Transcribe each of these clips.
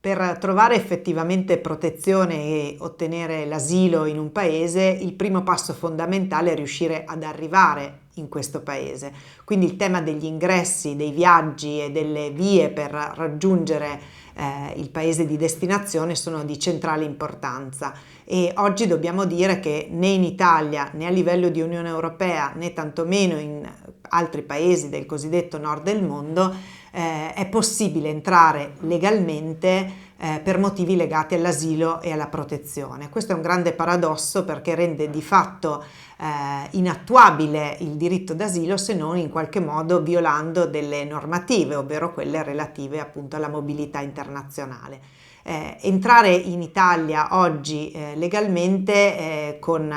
Per trovare effettivamente protezione e ottenere l'asilo in un paese, il primo passo fondamentale è riuscire ad arrivare in questo paese. Quindi il tema degli ingressi, dei viaggi e delle vie per raggiungere il paese di destinazione sono di centrale importanza e oggi dobbiamo dire che né in Italia né a livello di Unione Europea né tantomeno in altri paesi del cosiddetto nord del mondo è possibile entrare legalmente per motivi legati all'asilo e alla protezione. Questo è un grande paradosso perché rende di fatto inattuabile il diritto d'asilo se non in qualche modo violando delle normative, ovvero quelle relative appunto alla mobilità internazionale. Entrare in Italia oggi legalmente con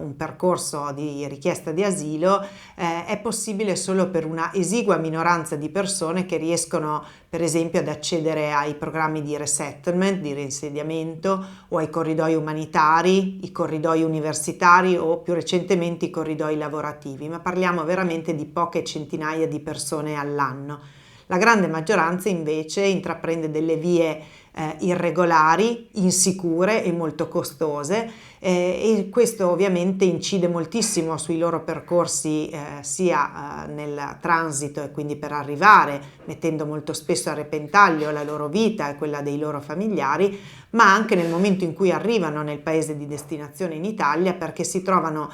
un percorso di richiesta di asilo è possibile solo per una esigua minoranza di persone che riescono per esempio ad accedere ai programmi di resettlement, di reinsediamento o ai corridoi umanitari, i corridoi universitari o più recentemente i corridoi lavorativi, ma parliamo veramente di poche centinaia di persone all'anno. La grande maggioranza invece intraprende delle vie irregolari, insicure e molto costose e questo ovviamente incide moltissimo sui loro percorsi sia nel transito e quindi per arrivare, mettendo molto spesso a repentaglio la loro vita e quella dei loro familiari, ma anche nel momento in cui arrivano nel paese di destinazione in Italia perché si trovano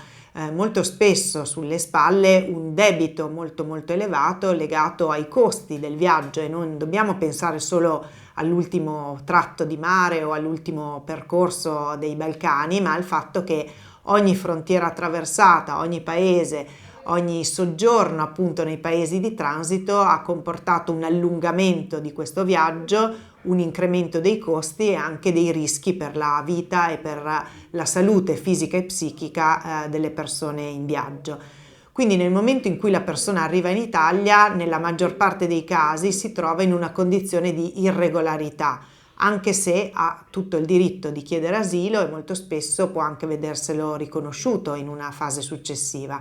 molto spesso sulle spalle un debito molto elevato legato ai costi del viaggio e non dobbiamo pensare solo all'ultimo tratto di mare o all'ultimo percorso dei Balcani, ma al fatto che ogni frontiera attraversata, ogni paese, ogni soggiorno appunto nei paesi di transito ha comportato un allungamento di questo viaggio, un incremento dei costi e anche dei rischi per la vita e per la salute fisica e psichica delle persone in viaggio. Quindi nel momento in cui la persona arriva in Italia, nella maggior parte dei casi si trova in una condizione di irregolarità, anche se ha tutto il diritto di chiedere asilo e molto spesso può anche vederselo riconosciuto in una fase successiva.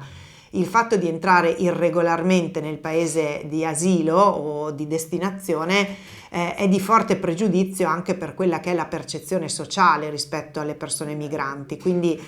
Il fatto di entrare irregolarmente nel paese di asilo o di destinazione è di forte pregiudizio anche per quella che è la percezione sociale rispetto alle persone migranti. Quindi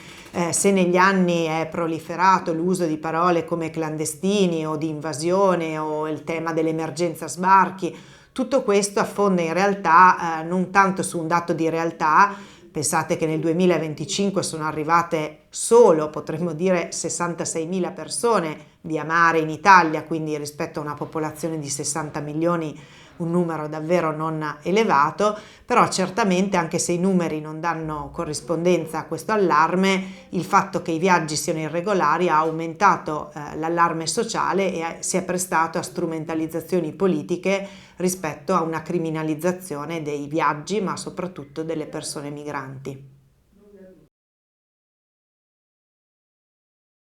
se negli anni è proliferato l'uso di parole come clandestini o di invasione o il tema dell'emergenza sbarchi, tutto questo affonda in realtà non tanto su un dato di realtà. Pensate che nel 2025 sono arrivate solo, potremmo dire, 66.000 persone via mare in Italia, quindi rispetto a una popolazione di 60 milioni un numero davvero non elevato, però certamente anche se i numeri non danno corrispondenza a questo allarme, il fatto che i viaggi siano irregolari ha aumentato l'allarme sociale e si è prestato a strumentalizzazioni politiche rispetto a una criminalizzazione dei viaggi, ma soprattutto delle persone migranti.